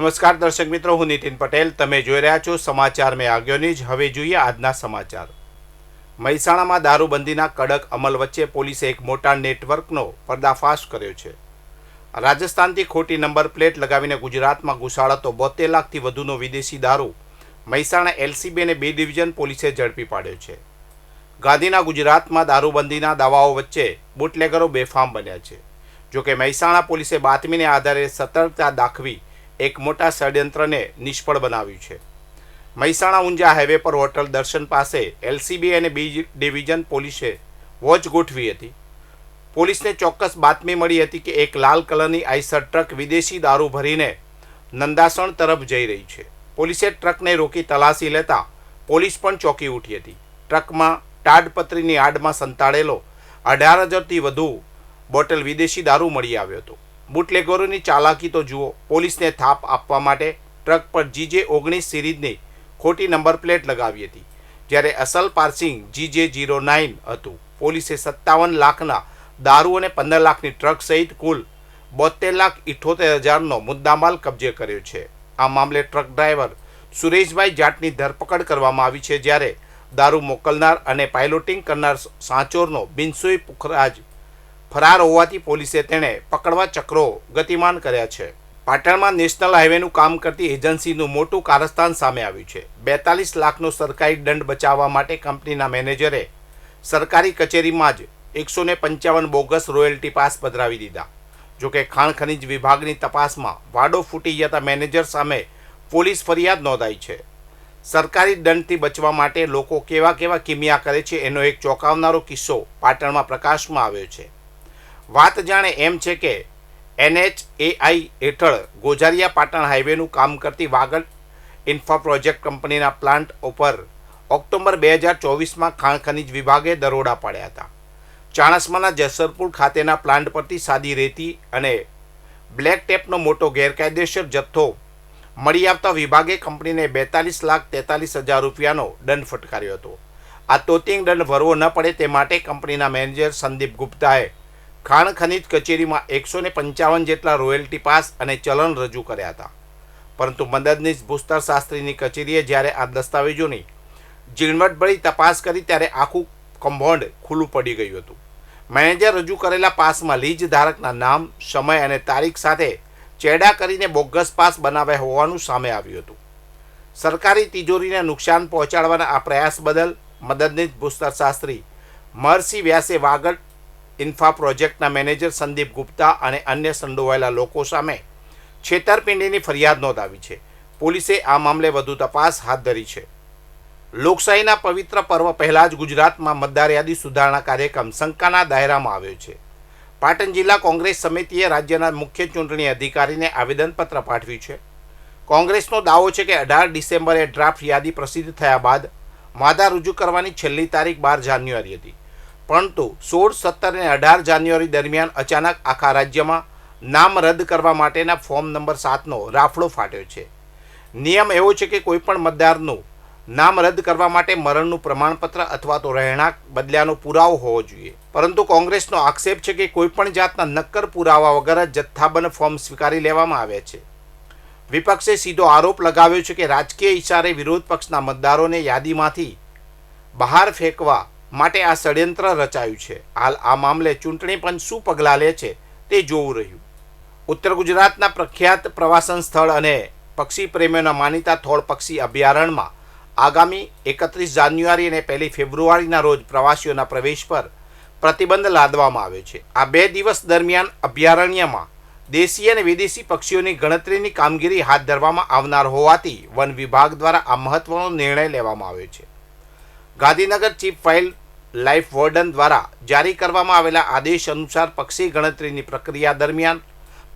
નમસ્કાર દર્શક મિત્રો, હું નીતિન પટેલ. તમે જોઈ રહ્યા છો સમાચાર મેં આગળ ન્યૂઝ. હવે જોઈએ આજના સમાચાર. મહેસાણામાં દારૂબંધીના કડક અમલ વચ્ચે પોલીસે એક મોટા નેટવર્કનો પર્દાફાશ કર્યો છે. રાજસ્થાનથી ખોટી નંબર પ્લેટ લગાવીને ગુજરાતમાં ઘુસાડતો 72 લાખથી વધુનો વિદેશી દારૂ મહેસાણા એલસીબી અને B ડિવિઝન પોલીસે ઝડપી પાડ્યો છે. ગાંધીના ગુજરાતમાં દારૂબંધીના દાવાઓ વચ્ચે બુટલેગરો બેફામ બન્યા છે. જોકે મહેસાણા પોલીસે બાતમીને આધારે સતર્કતા દાખવી એક મોટા ષડયંત્રને નિષ્ફળ બનાવ્યું છે. મહેસાણા ઊંઝા હાઈવે પર હોટલ દર્શન પાસે એલસીબી અને B ડિવિઝન પોલીસે વોચ ગોઠવી હતી. પોલીસને ચોક્કસ બાતમી મળી હતી કે એક લાલ કલરની આઈસર ટ્રક વિદેશી દારૂ ભરીને નંદાસણ તરફ જઈ રહી છે. પોલીસે ટ્રકને રોકી તલાશી લેતા પોલીસ પણ ચોંકી ઉઠી હતી. ટ્રકમાં તાડપત્રીની આડમાં સંતાડેલો 18,000થી વધુ બોટલ વિદેશી દારૂ મળી આવ્યો હતો. બુટલેગરોની ચાલાકી તો જુઓ. પોલીસને થાપ આપવા માટે ટ્રક પર GJ19 સિરીઝની ખોટી નંબર પ્લેટ લગાવી હતી, જ્યારે અસલ પાર્સિંગ GJ09 હતું. પોલીસે 57 લાખના દારૂ અને 15 લાખની ટ્રક સહિત કુલ 72,78,000નો મુદ્દામાલ કબજે કર્યો છે. આ મામલે ટ્રક ડ્રાઈવર સુરેશભાઈ જાટની ધરપકડ કરવામાં આવી છે, જ્યારે દારૂ મોકલનાર અને પાયલોટિંગ કરનાર સાંચોરનો બિનસુઈ પુખરાજ ફરાર હોવાથી પોલીસે તેને પકડવા ચક્રો ગતિમાન કર્યા છે. પાટણમાં નેશનલ હાઈવેનું કામ કરતી એજન્સીનું મોટું કારસ્તાન સામે આવ્યું છે. 42 લાખનો સરકારી દંડ બચાવવા માટે કંપનીના મેનેજરે સરકારી કચેરીમાં જ 155 બોગસ રોયલ્ટી પાસ પધરાવી દીધા. જોકે ખાણ ખનીજ વિભાગની તપાસમાં વાડો ફૂટી જતા મેનેજર સામે પોલીસ ફરિયાદ નોંધાઈ છે. સરકારી દંડથી બચવા માટે લોકો કેવા કિમિયા કરે છે એનો એક ચોંકાવનારો કિસ્સો પાટણમાં પ્રકાશમાં આવ્યો છે. વાત જાણે એમ છે કે NHAI હેઠળ ગોઝારિયા પાટણ હાઈવેનું કામ કરતી વાગડ ઇન્ફ્રા પ્રોજેક્ટ કંપનીના પ્લાન્ટ ઉપર ઓક્ટોબર 2024માં ખાણ ખનીજ વિભાગે દરોડા પાડ્યા હતા. ચાણસ્માના જસરપુર ખાતેના પ્લાન્ટ પરથી સાદી રેતી અને બ્લેક ટેપનો મોટો ગેરકાયદેસર જથ્થો મળી આવતા વિભાગે કંપનીને 42,43,000 રૂપિયાનો દંડ ફટકાર્યો હતો. આ તોતિંગ દંડ ભરવો ન પડે તે માટે કંપનીના મેનેજર સંદીપ ગુપ્તાએ ખાણ ખનીજ કચેરીમાં 155 જેટલા રોયલ્ટી પાસ અને ચલણ રજૂ કર્યા હતા. પરંતુ મદદનીશ ભૂસ્તરશાસ્ત્રીની કચેરીએ જ્યારે આ દસ્તાવેજોની ઝીણવટભરી તપાસ કરી ત્યારે આખું કૌભાંડ ખુલ્લું પડી ગયું હતું. મેનેજર રજૂ કરેલા પાસમાં લીજ ધારકના નામ, સમય અને તારીખ સાથે ચેડા કરીને બોગસ પાસ બનાવ્યા હોવાનું સામે આવ્યું હતું. સરકારી તિજોરીને નુકસાન પહોંચાડવાના આ પ્રયાસ બદલ મદદનીશ ભૂસ્તરશાસ્ત્રી મહર્ષિ વ્યાસે વાગડ ઇન્ફ્રા પ્રોજેક્ટના મેનેજર સંદીપ ગુપ્તા અને અન્ય સંડોવાયેલા લોકો સામે છેતરપિંડીની ફરિયાદ નોંધાવી છે. પોલીસે આ મામલે વધુ તપાસ હાથ ધરી છે. લોકશાહીના પવિત્ર પર્વ પહેલા જ ગુજરાતમાં મતદાર યાદી સુધારણા કાર્યક્રમ શંકાના દાયરામાં આવ્યો છે. પાટણ જિલ્લા કોંગ્રેસ સમિતિએ રાજ્યના મુખ્ય ચૂંટણી અધિકારીને આવેદનપત્ર પાઠવ્યું છે. કોંગ્રેસનો દાવો છે કે 18 ડિસેમ્બરે ડ્રાફ્ટ યાદી પ્રસિદ્ધ થયા બાદ વાંધા રજૂ કરવાની છેલ્લી તારીખ 12 જાન્યુઆરી હતી. પરંતુ 16, 17 અને 18 જાન્યુઆરી દરમિયાન અચાનક આખા રાજ્યમાં નામ રદ કરવા માટેના ફોર્મ નંબર 7નો રાફડો ફાટ્યો છે. નિયમ એવો છે કે કોઈપણ મતદારનું નામ રદ કરવા માટે મરણનું પ્રમાણપત્ર અથવા તો રહેણાંક બદલ્યાનો પુરાવો હોવો જોઈએ. પરંતુ કોંગ્રેસનો આક્ષેપ છે કે કોઈપણ જાતના નક્કર પુરાવા વગર જ જથ્થાબંધ ફોર્મ સ્વીકારી લેવામાં આવ્યા છે. વિપક્ષે સીધો આરોપ લગાવ્યો છે કે રાજકીય ઇશારે વિરોધ પક્ષના મતદારોને યાદીમાંથી બહાર ફેંકવા માટે આ ષડયંત્ર રચાયું છે. હાલ આ મામલે ચૂંટણી પંચ શું પગલાં લે છે તે જોવું રહ્યું. ઉત્તર ગુજરાતના પ્રખ્યાત પ્રવાસન સ્થળ અને પક્ષી પ્રેમીઓના માનીતા થોળ પક્ષી અભયારણ્યમાં આગામી 31 જાન્યુઆરી અને 1 ફેબ્રુઆરીના રોજ પ્રવાસીઓના પ્રવેશ પર પ્રતિબંધ લાદવામાં આવ્યો છે. આ 2 દિવસ દરમિયાન અભયારણ્યમાં દેશી અને વિદેશી પક્ષીઓની ગણતરીની કામગીરી હાથ ધરવામાં આવનાર હોવાથી વન વિભાગ દ્વારા આ મહત્વનો નિર્ણય લેવામાં આવ્યો છે. Gandhinagar chief wild life warden દ્વારા જારી કરવામાં આવેલા આદેશ અનુસાર પક્ષી ગણતરીની પ્રક્રિયા દરમિયાન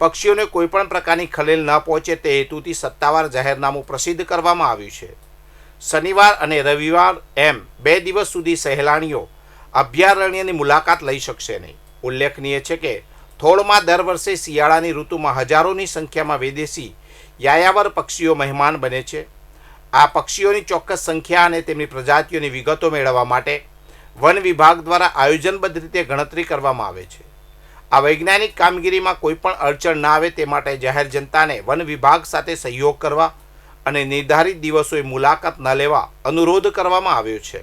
પક્ષીઓને કોઈપણ પ્રકારની ખલેલ ન પહોંચે તે હેતુથી સત્તાવાર જાહેરનામું પ્રસિદ્ધ કરવામાં આવ્યું છે. શનિવાર અને રવિવાર એમ 2 દિવસ સુધી સહેલાણીઓ અભયારણ્યની મુલાકાત લઈ શકશે નહીં. ઉલ્લેખનીય છે કે થોળમાં દર વર્ષે શિયાળાની ઋતુમાં હજારોની સંખ્યામાં વિદેશી યાયાવર પક્ષીઓ મહેમાન બને છે. આ પક્ષીઓની ચોક્કસ સંખ્યા અને તેમની પ્રજાતિઓની વિગતો મેળવવા માટે વન વિભાગ દ્વારા આયોજનબદ્ધ રીતે ગણતરી કરવામાં આવે છે. આ વૈજ્ઞાનિક કામગીરીમાં કોઈ પણ અડચણ ના આવે તે માટે જાહેર જનતાને વન વિભાગ સાથે સહયોગ કરવા અને નિર્ધારિત દિવસોએ મુલાકાત ન લેવા અનુરોધ કરવામાં આવ્યો છે.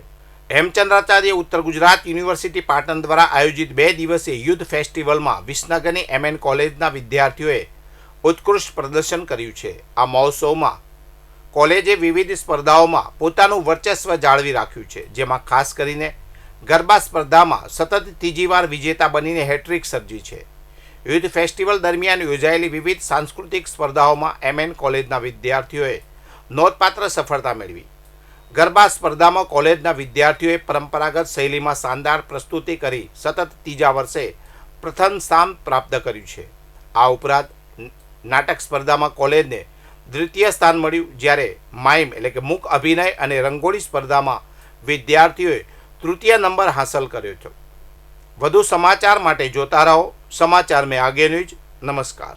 હેમચંદ્રાચાર્ય ઉત્તર ગુજરાત યુનિવર્સિટી પાટણ દ્વારા આયોજિત 2 દિવસીય યુથ ફેસ્ટિવલમાં વિસનગરની MN કોલેજના વિદ્યાર્થીઓએ ઉત્કૃષ્ટ પ્રદર્શન કર્યું છે. આ મહોત્સવમાં કોલેજે વિવિધ સ્પર્ધાઓમાં પોતાનું વર્ચસ્વ જાળવી રાખ્યું છે, જેમાં ખાસ કરીને ગરબા સ્પર્ધામાં સતત ત્રીજી વાર વિજેતા બનીને હેટ્રિક સર્જી છે. યુથ ફેસ્ટિવલ દરમિયાન યોજાયેલી વિવિધ સાંસ્કૃતિક સ્પર્ધાઓમાં MN કોલેજના વિદ્યાર્થીઓએ નોંધપાત્ર સફળતા મેળવી. ગરબા સ્પર્ધામાં કોલેજના વિદ્યાર્થીઓએ પરંપરાગત શૈલીમાં શાનદાર પ્રસ્તુતિ કરી સતત ત્રીજા વર્ષે પ્રથમ સ્થાન પ્રાપ્ત કર્યું છે. આ ઉપરાંત નાટક સ્પર્ધામાં કોલેજને દ્વિતીય સ્થાન મળ્યું, જ્યારે માઇમ એટલે કે મૂક અભિનય અને રંગોળી સ્પર્ધામાં વિદ્યાર્થીઓએ તૃતીય નંબર હાંસલ કર્યો છે. વધુ સમાચાર માટે જોતા રહો સમાચાર મેં આગે ન્યૂઝ. નમસ્કાર.